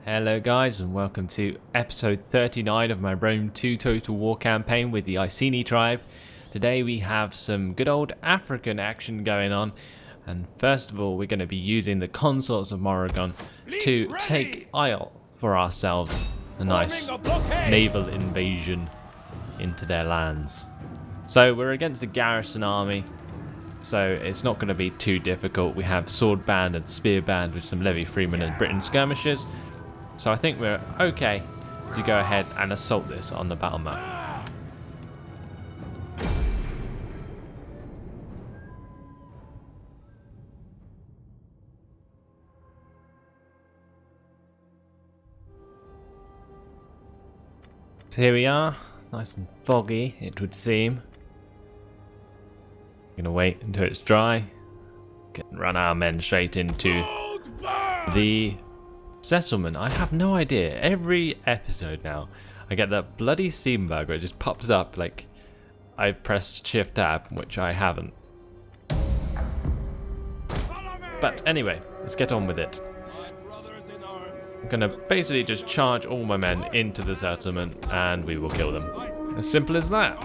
Hello guys, and welcome to episode 39 of my Rome 2 Total War campaign with the Iceni tribe. Today we have some good old African action going on, and first of all we're going to be using the consorts of Morrigan to take Isle for ourselves. A nice naval invasion into their lands. So we're against a garrison army, so it's not going to be too difficult. We have sword band and spear band with some levy freemen and Britain skirmishers. So I think we're okay to go ahead and assault this on the battle map. So here we are, nice and foggy it would seem. Gonna wait until it's dry. Can run our men straight into the settlement. I have no idea. Every episode now I get that bloody steam bug where it just pops up like I pressed shift tab, which I haven't. But anyway, let's get on with it. I'm gonna basically just charge all my men into the settlement and we will kill them. As simple as that.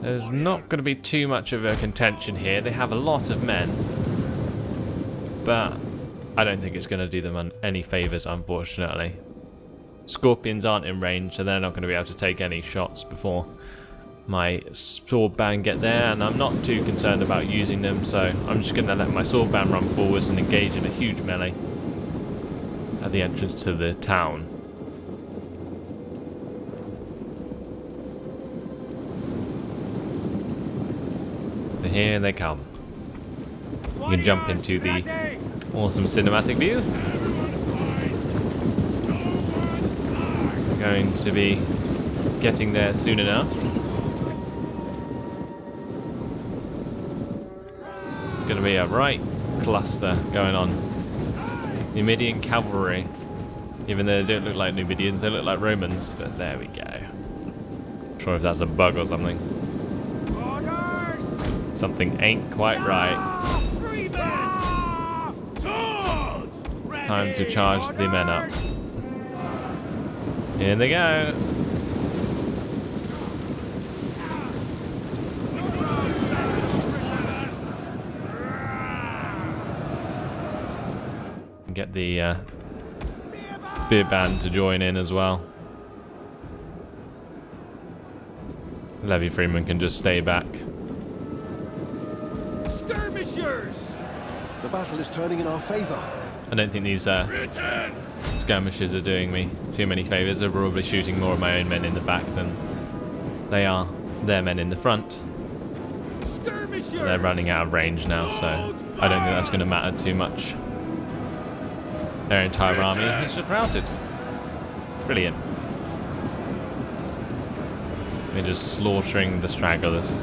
There's not going to be too much of a contention here. They have a lot of men, but I don't think it's going to do them any favours, unfortunately. Scorpions aren't in range, so they're not going to be able to take any shots before my sword band get there, and I'm not too concerned about using them, so I'm just going to let my sword band run forwards and engage in a huge melee at the entrance to the town. So here they come. You can jump into the awesome cinematic view. Going to be getting there soon enough. It's going to be a right cluster going on. Numidian cavalry. Even though they don't look like Numidians, they look like Romans. But there we go. Not sure if that's a bug or something. Something ain't quite right. Time to charge the men up. Here they go. Get the spear band to join in as well. Levy Freeman can just stay back. Skirmishers! The battle is turning in our favour. I don't think these skirmishers are doing me too many favours. They're probably shooting more of my own men in the back than they are their men in the front. They're running out of range now, so I don't think that's going to matter too much. Their entire army is just routed. Brilliant. We're just slaughtering the stragglers.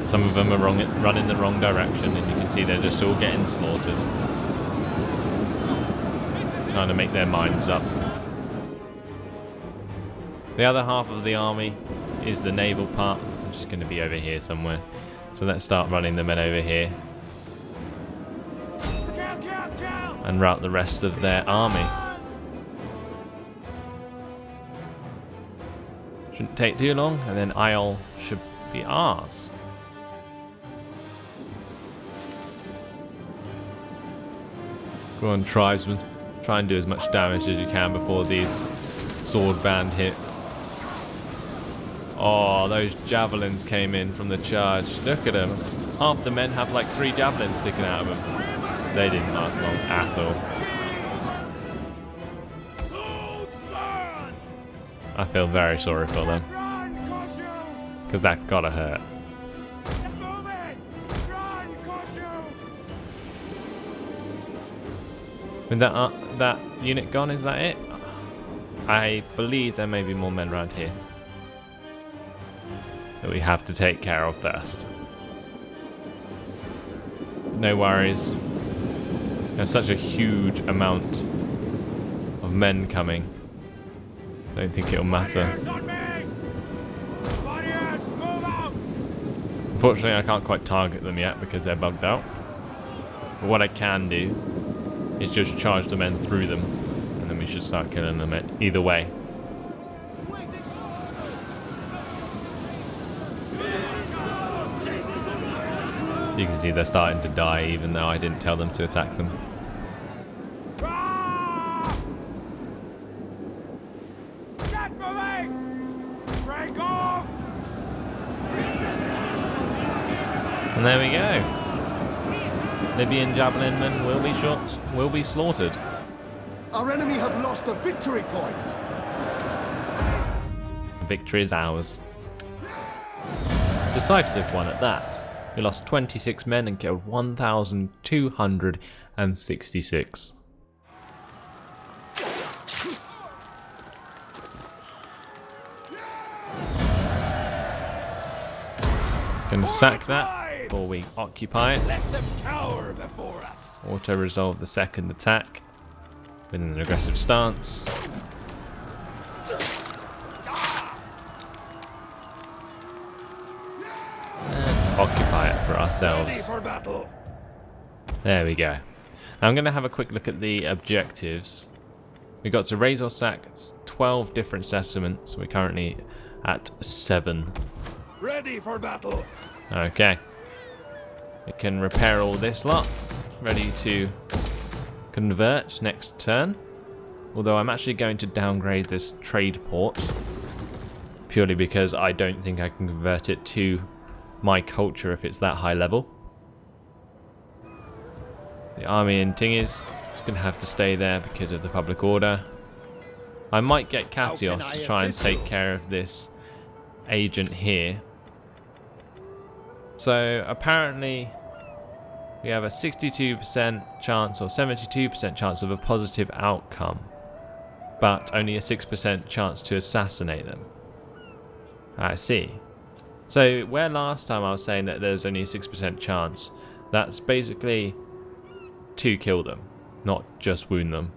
Some of them are running the wrong direction, and you can see they're just all getting slaughtered. Trying to make their minds up. The other half of the army is the naval part, which is going to be over here somewhere. So let's start running the men over here. And rout the rest of their army. Shouldn't take too long, and then Isle should be ours. Go on, tribesmen. Try and do as much damage as you can before these sword band hit. Oh, those javelins came in from the charge. Look at them. Half the men have like 3 javelins sticking out of them. They didn't last long at all. I feel very sorry for them. Because that gotta hurt. With that unit gone, is that it? I believe there may be more men around here that we have to take care of first. No worries. We have such a huge amount of men coming. I don't think it'll matter. Unfortunately, I can't quite target them yet because they're bugged out. But what I can do is just charge the men through them should start killing them either way. You can see they're starting to die even though I didn't tell them to attack them. Get moving! Break off! And there we go. Libyan javelin men will be slaughtered. Our enemy have lost a victory point. Victory is ours. Decisive one at that. We lost 26 men and killed 1,266. Gonna sack that before we occupy it. Let them cower before us. Auto-resolve the second attack with an aggressive stance. Occupy it for ourselves. Ready for battle. There we go. Now I'm going to have a quick look at the objectives. We got to raise or sack 12 different settlements. We're currently at 7. Ready for battle. Okay. We can repair all this lot. Ready to convert next turn. Although I'm actually going to downgrade this trade port. Purely because I don't think I can convert it to my culture if it's that high level. The army in Tingis, it's going to have to stay there because of the public order. I might get Katios to try and take care of this agent here. So apparently we have a 62% chance or 72% chance of a positive outcome, but only a 6% chance to assassinate them. I see. So where last time I was saying that there's only a 6% chance, that's basically to kill them, not just wound them.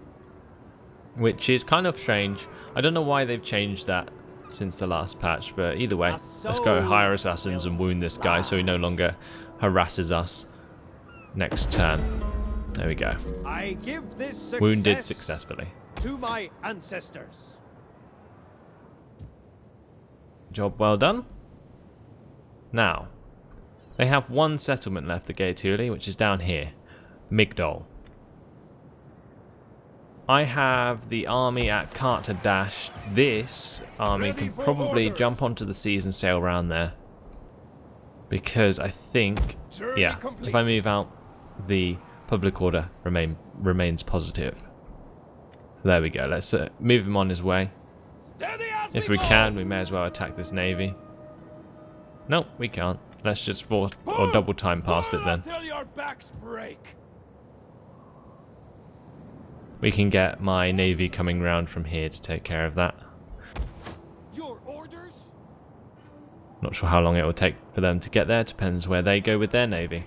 Which is kind of strange. I don't know why they've changed that since the last patch, but either way, let's go hire assassins and wound this guy so he no longer harasses us next turn. There we go. I give this Wounded successfully. to my ancestors. Job well done. Now, they have one settlement left, the Gaetuli, which is down here, Migdol. I have the army at Kartadash. This army can probably jump onto the seas and sail around there. Because I think, yeah, if I move out, the public order remains positive. So there we go. Let's move him on his way. If we can, we may as well attack this navy. Nope, we can't. Let's just force or double time past it then. We can get my navy coming round from here to take care of that. Your orders? Not sure how long it will take for them to get there. Depends where they go with their navy.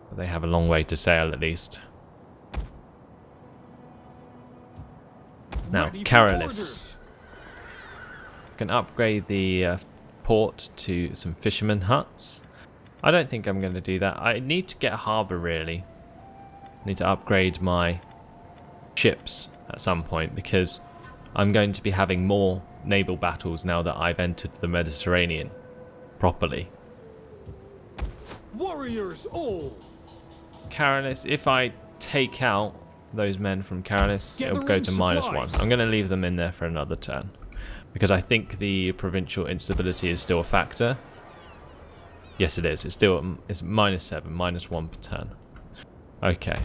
But they have a long way to sail at least. Now, Caralis. Can upgrade the port to some fisherman huts. I don't think I'm going to do that. I need to get a harbour really. I need to upgrade my ships at some point because I'm going to be having more naval battles now that I've entered the Mediterranean properly. Warriors all. Caralis, if I take out those men from Caralis, it'll go to -1. I'm going to leave them in there for another turn. Because I think the provincial instability is still a factor. Yes, it is. It's still it's -7, -1 per turn. Okay.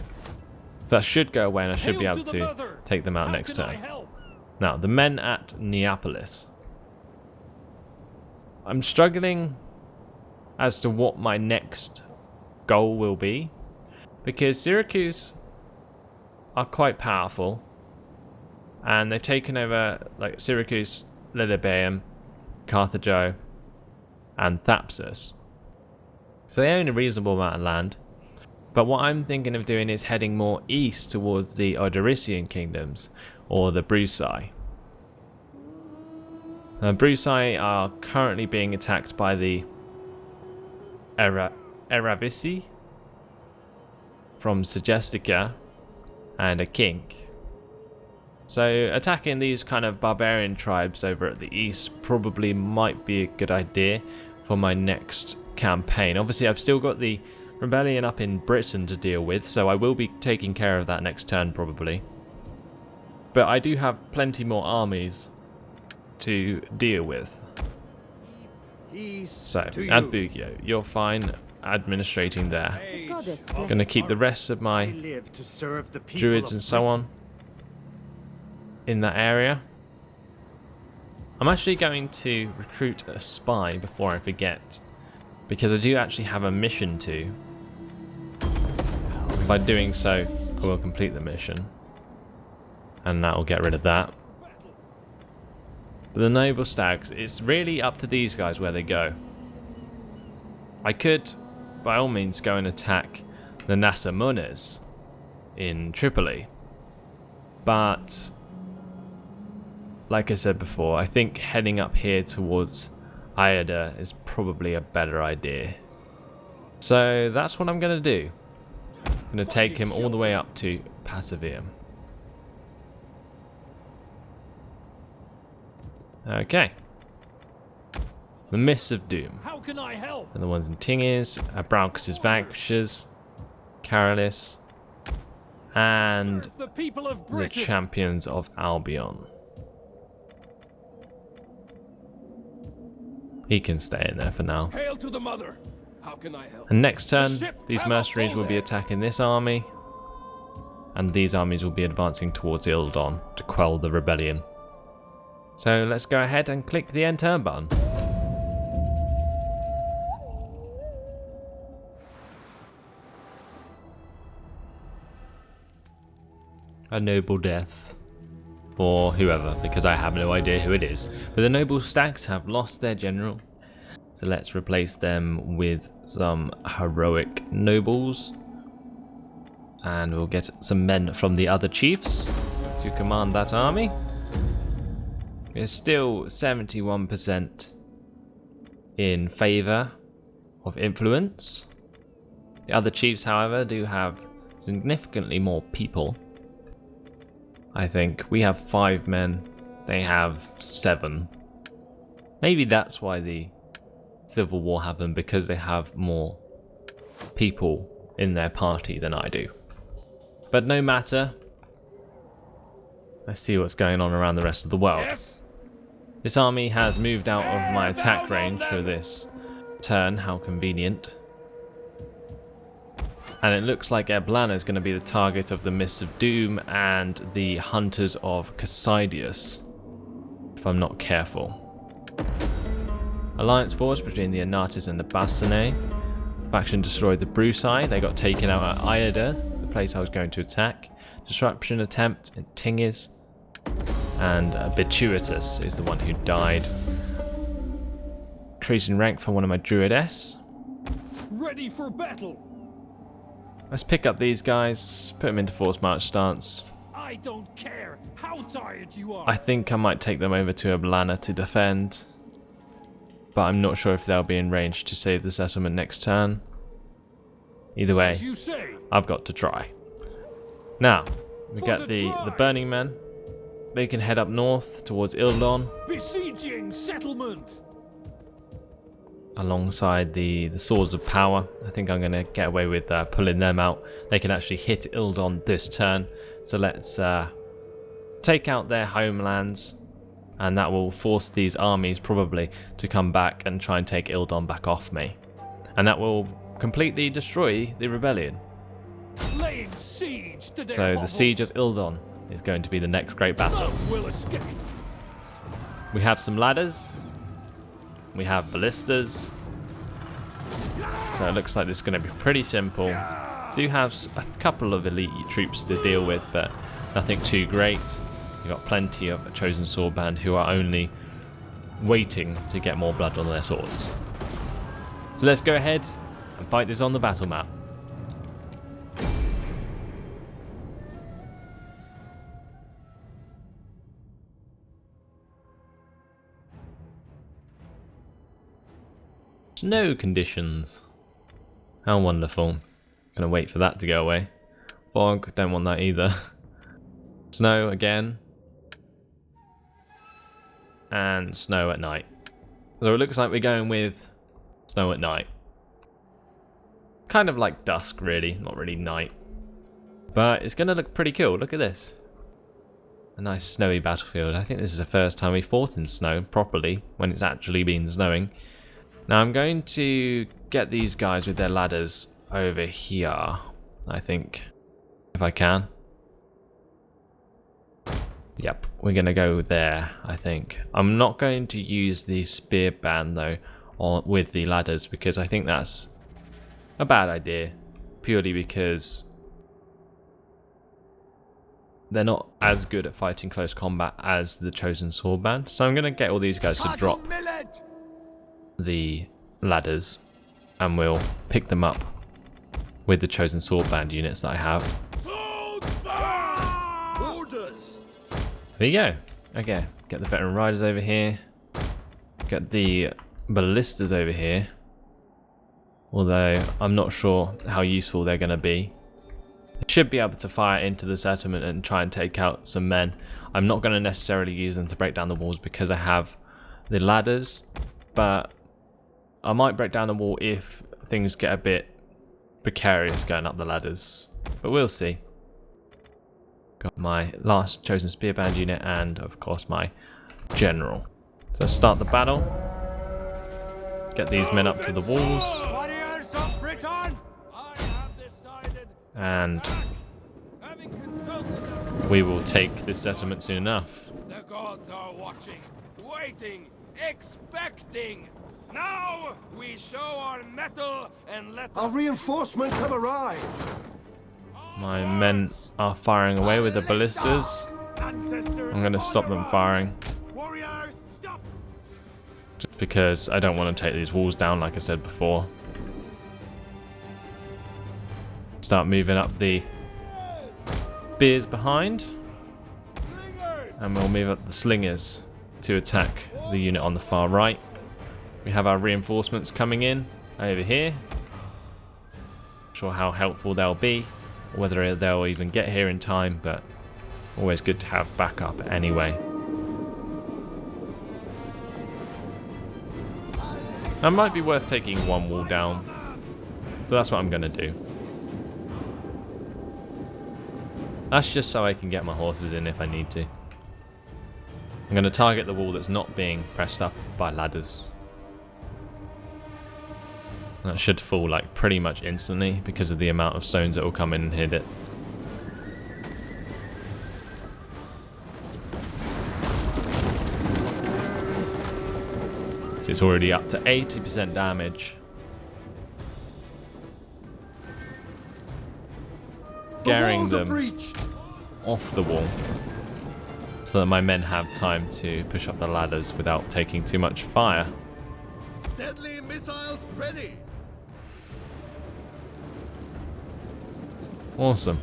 So that should go away and I should be able to take them out next turn. Now, the men at Neapolis. I'm struggling as to what my next goal will be. Because Syracuse are quite powerful. And they've taken over like Syracuse, Lilybaeum, Carthago, and Thapsus. So they own a reasonable amount of land. But what I'm thinking of doing is heading more east towards the Odrysian kingdoms, or the Brusai. Brusai are currently being attacked by the Erabisi from Segestica, and a king. So attacking these kind of barbarian tribes over at the east probably might be a good idea for my next campaign. Obviously I've still got the rebellion up in Britain to deal with, so I will be taking care of that next turn probably. But I do have plenty more armies to deal with. So, Adbugio, you're fine administrating there. Gonna keep the rest of my druids and so on in that area. I'm actually going to recruit a spy before I forget, because I do actually have a mission to. By doing so, I will complete the mission, and that will get rid of that. But the noble stags, it's really up to these guys where they go. I could, by all means, go and attack the Nasamunes in Tripoli, but like I said before, I think heading up here towards Ida is probably a better idea. So that's what I'm going to do. I'm going to take him all the way up to Passavium. Okay. The Mists of Doom. How can I help? And the ones in Tingis, Abraucus' Vanquishers, Caralis, and the Champions of Albion. He can stay in there for now. Hail to the mother. How can I help? And next turn, these mercenaries will be attacking this army, and these armies will be advancing towards Ildon to quell the rebellion. So let's go ahead and click the end turn button. A noble death. Or whoever, because I have no idea who it is. But the noble stags have lost their general, so let's replace them with some heroic nobles, and we'll get some men from the other chiefs to command that army. We're still 71% in favour of influence. The other chiefs, however, do have significantly more people. I think we have 5 men, they have 7. Maybe that's why the civil war happened, because they have more people in their party than I do. But no matter. Let's see what's going on around the rest of the world. Yes. This army has moved out of my attack range for this turn, how convenient. And it looks like Eblana is going to be the target of the Mists of Doom and the Hunters of Cassidius, if I'm not careful. Alliance force between the Anatis and the Bastinae. Faction destroyed the Brusai. They got taken out at Iada, the place I was going to attack. Disruption attempt in Tingis. And Bituitus is the one who died. Increasing rank for one of my Druidess. Ready for battle. Let's pick up these guys, put them into force march stance. I don't care how tired you are. I think I might take them over to Eblana to defend, but I'm not sure if they'll be in range to save the settlement next turn. Either way, As you say. I've got to try. Now, we get the Burning Men. They can head up north towards Ildon, Besieging settlement. alongside the Swords of Power. I think I'm going to get away with pulling them out. They can actually hit Ildon this turn. So let's take out their homelands, and that will force these armies probably to come back and try and take Ildon back off me. And that will completely destroy the rebellion. Laying siege to their So the hovels. siege of Ildon is going to be the next great battle. None will escape. We have some ladders. We have ballistas. So it looks like this is going to be pretty simple. Do have a couple of elite troops to deal with, but nothing too great. You've got plenty of chosen sword band who are only waiting to get more blood on their swords. So let's go ahead and fight this on the battle map. Snow conditions. How wonderful. Gonna wait for that to go away. Fog, don't want that either. Snow again. And snow at night. So it looks like we're going with snow at night. Kind of like dusk, really. Not really night. But it's going to look pretty cool. Look at this. A nice snowy battlefield. I think this is the first time we fought in snow properly, when it's actually been snowing. Now I'm going to get these guys with their ladders over here, I think. If I can. Yep, we're going to go there, I think. I'm not going to use the spear band, though, with the ladders, because I think that's a bad idea. Purely because they're not as good at fighting close combat as the Chosen Sword Band. So I'm going to get all these guys to drop the ladders, and we'll pick them up with the Chosen Sword Band units that I have. There you go. Okay, get the veteran riders over here. Get the ballistas over here. Although I'm not sure how useful they're going to be. They should be able to fire into the settlement and try and take out some men. I'm not going to necessarily use them to break down the walls because I have the ladders. But I might break down the wall if things get a bit precarious going up the ladders. But we'll see. Got my last chosen spearband unit and of course my general. So start the battle. Get these men up to the walls. And we will take this settlement soon enough. The gods are watching, waiting, expecting. Now we show our mettle and let Our reinforcements have arrived. My men are firing away with the ballistas. I'm going to stop them firing. Just because I don't want to take these walls down, like I said before. Start moving up the spears behind. And we'll move up the slingers to attack the unit on the far right. We have our reinforcements coming in over here. Not sure how helpful they'll be. Whether they'll even get here in time, but always good to have backup anyway. That might be worth taking one wall down, so that's what I'm going to do. That's just so I can get my horses in if I need to. I'm going to target the wall that's not being pressed up by ladders. That should fall like pretty much instantly because of the amount of stones that will come in and hit it. So it's already up to 80% damage. Scaring them off the wall so that my men have time to push up the ladders without taking too much fire. deadly missiles ready. Awesome.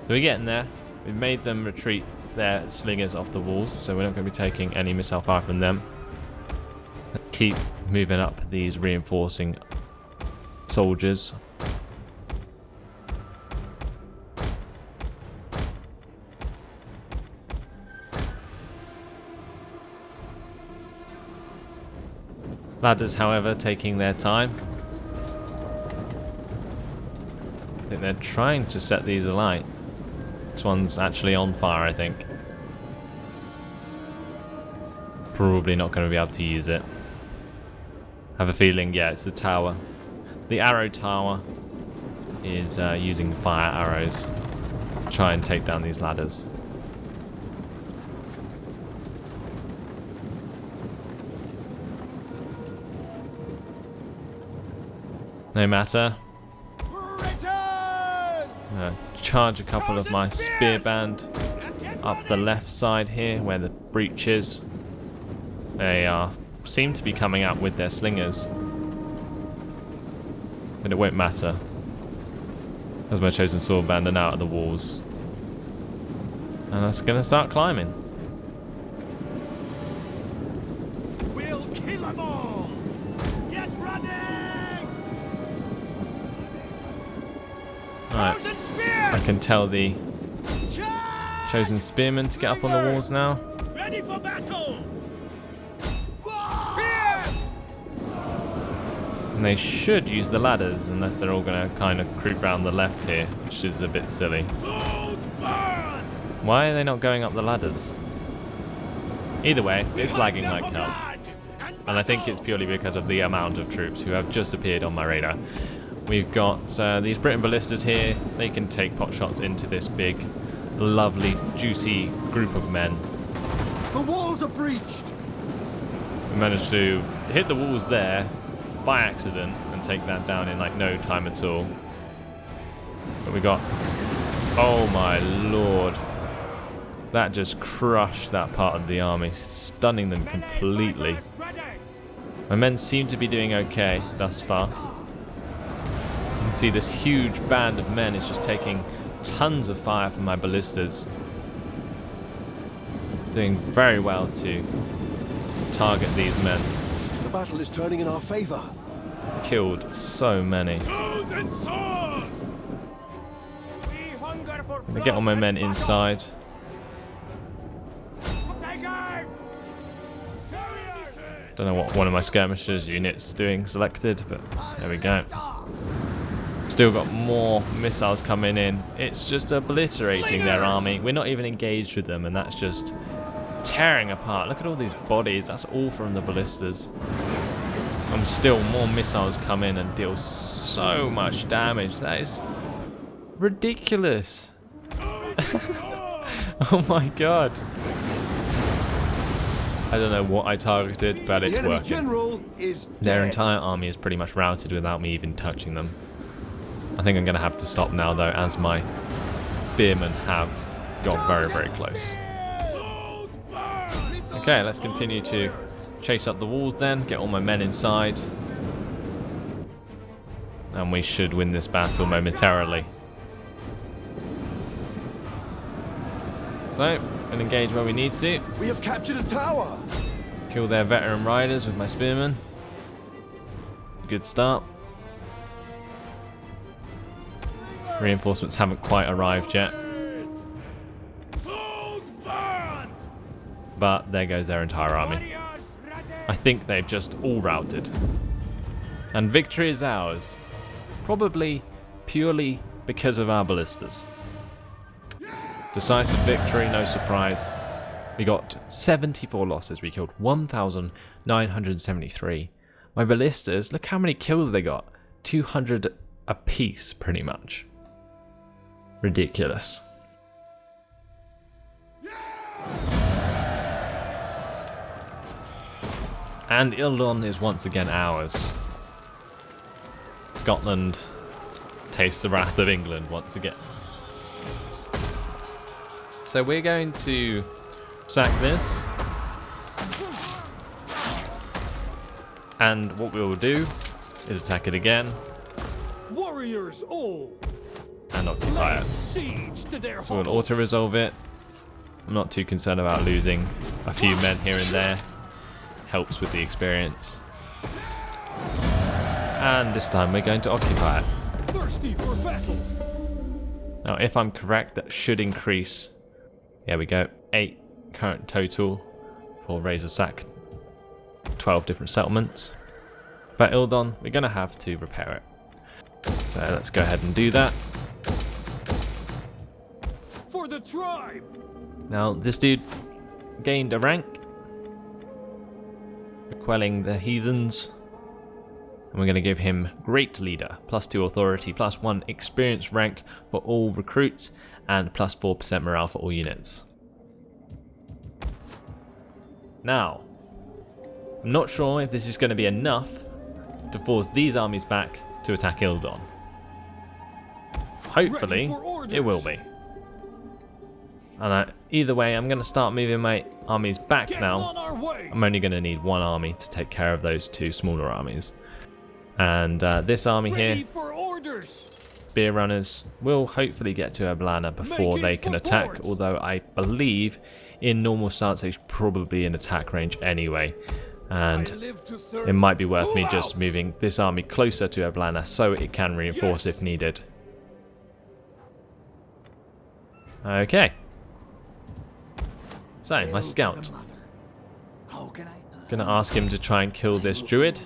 So we're getting there. We've made them retreat their slingers off the walls, so we're not going to be taking any missile fire from them. Keep moving up these reinforcing soldiers. Ladders, however, taking their time. I think they're trying to set these alight. This one's actually on fire, I think. Probably not going to be able to use it. Have a feeling, yeah, it's the tower. The arrow tower is using fire arrows to try and take down these ladders. No matter. Charge a couple of my spear band up the left side here where the breach is. They seem to be coming out with their slingers, but it won't matter as my chosen sword band are now at the walls, and that's going to start climbing. We'll kill them all. Get running! Right. Thousand spears! I can tell the chosen spearmen to get up on the walls now. Ready for battle! Spears! And they should use the ladders unless they're all going to kind of creep round the left here, which is a bit silly. Why are they not going up the ladders? Either way, it's lagging like hell. And I think it's purely because of the amount of troops who have just appeared on my radar. We've got these Briton ballistas here. They can take pot shots into this big, lovely, juicy group of men. The walls are breached. We managed to hit the walls there by accident and take that down in like no time at all. But we got... Oh my lord. That just crushed that part of the army, stunning them completely. My men seem to be doing okay thus far. You can see this huge band of men is just taking tons of fire from my ballistas. Doing very well to target these men. The battle is turning in our favor. Killed so many. I get all my men inside. Don't know what one of my skirmishers units doing selected, but there we go. Still got more missiles coming in. It's just obliterating their army. We're not even engaged with them, and that's just tearing apart. Look at all these bodies. That's all from the ballistas. And still more missiles come in and deal so much damage. That is ridiculous. Oh my god. I don't know what I targeted, but it's working. Their entire army is pretty much routed without me even touching them. I think I'm going to have to stop now though, as my spearmen have got very, very close. Okay, let's continue to chase up the walls then, get all my men inside. And we should win this battle momentarily. So, we'll engage where we need to. We have captured a tower. Kill their veteran riders with my spearmen. Good start. Reinforcements haven't quite arrived yet. But there goes their entire army. I think they've just all routed. And victory is ours. Probably purely because of our ballistas. Decisive victory, no surprise. We got 74 losses. We killed 1,973. My ballistas, look how many kills they got. 200 apiece, pretty much. Ridiculous. And Ildon is once again ours. Scotland tastes the wrath of England once again. So we're going to sack this. And what we will do is attack it again. Warriors all. And occupy it. So we'll auto-resolve it. I'm not too concerned about losing a few men here and there. Helps with the experience. And this time we're going to occupy it. Thirsty for battle. Now if I'm correct, that should increase. There we go. 8 current total for Razor Sack. 12 different settlements. But Ildon, we're going to have to repair it. So let's go ahead and do that. For the tribe. Now this dude gained a rank. Quelling the heathens. And we're going to give him Great Leader. +2 authority, +1 experience rank for all recruits. And +4% morale for all units. Now, I'm not sure if this is going to be enough to force these armies back to attack Ildon. Hopefully, it will be. And either way, I'm going to start moving my armies back now. I'm only going to need 1 army to take care of those 2 smaller armies. And this army here, Spear Runners, will hopefully get to Ablana before they can attack. Although I believe in normal stance they're probably in attack range anyway. And it might be worth me just moving this army closer to Ablana so it can reinforce if needed. Okay. So, my scout. Gonna ask him to try and kill this druid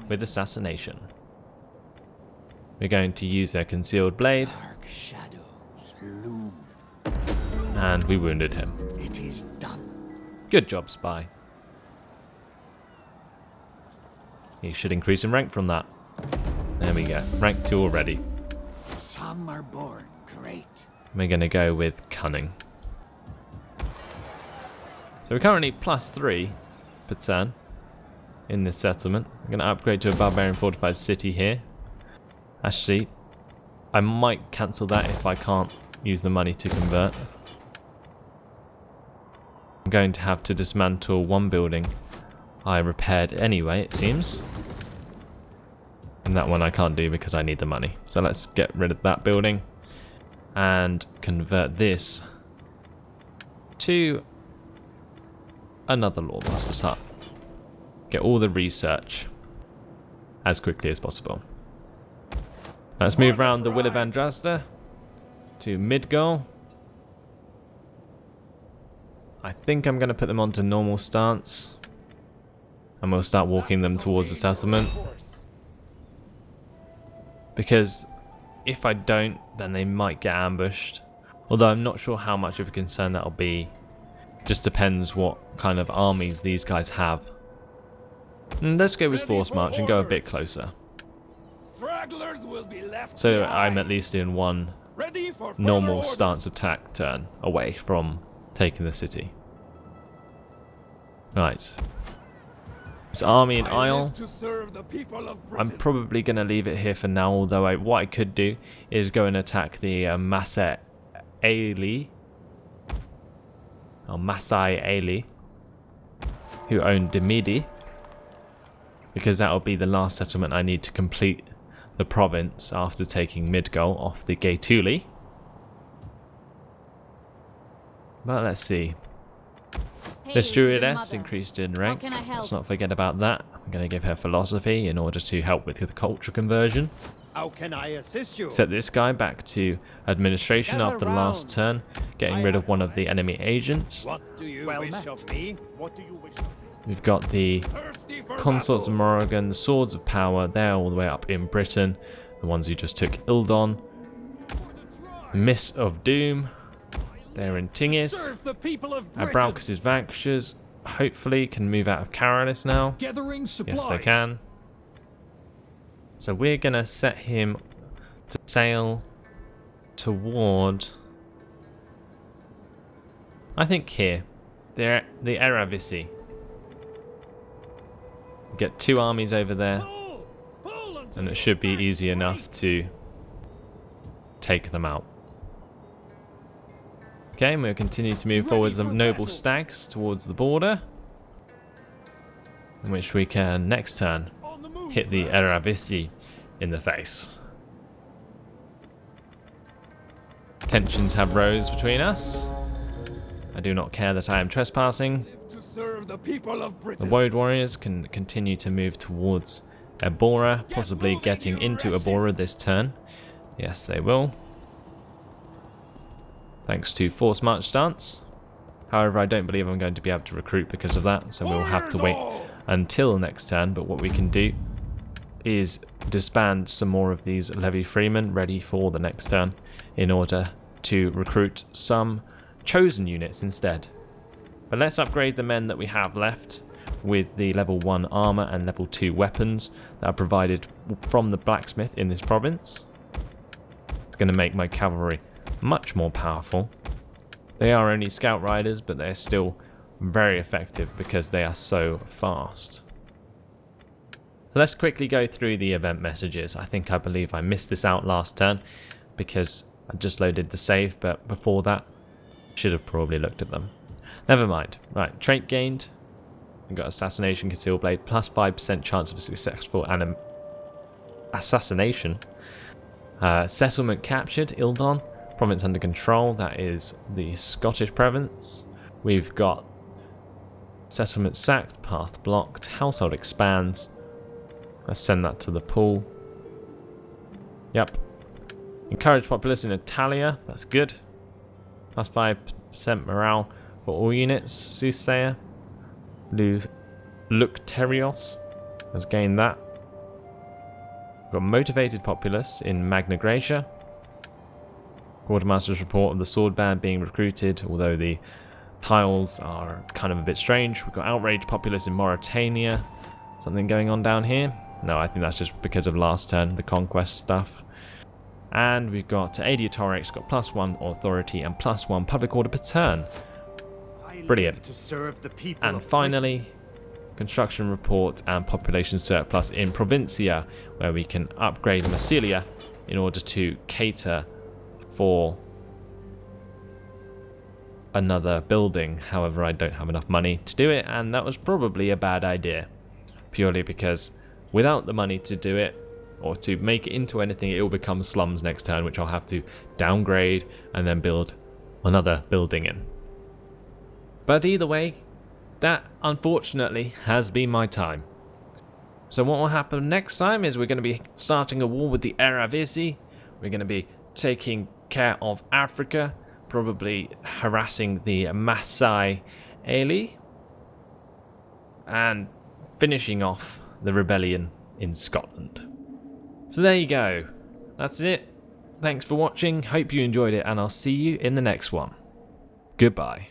with assassination. We're going to use a concealed blade. And we wounded him. Good job, spy. He should increase in rank from that. There we go. Rank 2 already. Some are born great. We're going to go with cunning. So we're currently +3 per turn in this settlement. I'm going to upgrade to a barbarian fortified city here. Actually, I might cancel that if I can't use the money to convert. I'm going to have to dismantle one building I repaired anyway, it seems. And that one I can't do because I need the money. So let's get rid of that building and convert this to another Lordmaster's hut. Get all the research as quickly as possible. Let's move around the Will of Andrasta to Midgard. I think I'm going to put them onto normal stance. And we'll start walking them towards the settlement. Because if I don't, then they might get ambushed. Although I'm not sure how much of a concern that'll be. Just depends what kind of armies these guys have. And let's go with Force March and go a bit closer. So I'm at least in one normal stance attack turn away from taking the city. Right. This army in Isle, I'm probably going to leave it here for now, although what I could do is go and attack the Masai Aili, who own Demidi, because that will be the last settlement I need to complete the province after taking Midgard off the Gaetuli. But let's see. This druidess increased in rank. Let's not forget about that. I'm going to give her philosophy in order to help with the culture conversion. How can I assist you? Set this guy back to administration after the last turn, getting rid of one of the enemy agents. What do you wish of me? What do you wish of me? We've got the Consorts of Morrigan, the Swords of Power. They're all the way up in Britain. The ones who just took Ildon. Mist of Doom. They're in Tingis. Abraucus' Vanquishers hopefully can move out of Caralis now. Yes, they can. So we're going to set him to sail toward, I think here, the Eravisi. Get 2 armies over there, and it should be easy enough to take them out. Okay, and we'll continue to move forwards the noble stags towards the border, in which we can next turn hit the Eravisi in the face. Tensions have rose between us. I do not care that I am trespassing. The Woad warriors can continue to move towards Ebora, possibly getting into Ebora this turn. Yes, they will. Thanks to Force March stance. However, I don't believe I'm going to be able to recruit because of that, so we'll have to wait until next turn. But what we can do is disband some more of these levy freemen ready for the next turn in order to recruit some chosen units instead. But let's upgrade the men that we have left with the level 1 armor and level 2 weapons that are provided from the blacksmith in this province. It's going to make my cavalry much more powerful. They are only scout riders, but they're still very effective because they are so fast. So let's quickly go through the event messages. I believe I missed this out last turn because I just loaded the save, but before that, should have probably looked at them. Never mind. Right, trait gained. We've got assassination, concealed blade, plus 5% chance of a successful assassination. Settlement captured, Ildon. Province under control, that is the Scottish province. We've got settlement sacked, path blocked, household expands. Let's send that to the pool. Yep. Encourage populace in Italia, that's good. Plus 5% morale for all units. Soothsayer. Lucterios has gained that. Got motivated populace in Magna Graecia. Quartermaster's report of the sword band being recruited, although the tiles are kind of a bit strange. We've got outraged populace in Mauritania. Something going on down here? No, I think that's just because of last turn, the conquest stuff. And we've got Adiatorix, got +1 authority and +1 public order per turn. Brilliant. To serve the people And finally, construction report and population surplus in Provincia, where we can upgrade Massilia in order to cater for another building. However, I don't have enough money to do it, and that was probably a bad idea, purely because without the money to do it or to make it into anything, it will become slums next turn, which I'll have to downgrade and then build another building in. But either way, that unfortunately has been my time. So what will happen next time is we're going to be starting a war with the Aravisi. We're going to be taking care of Africa, probably harassing the Masai Ali, and finishing off the rebellion in Scotland. So there you go. That's it. Thanks for watching. Hope you enjoyed it, and I'll see you in the next one. Goodbye.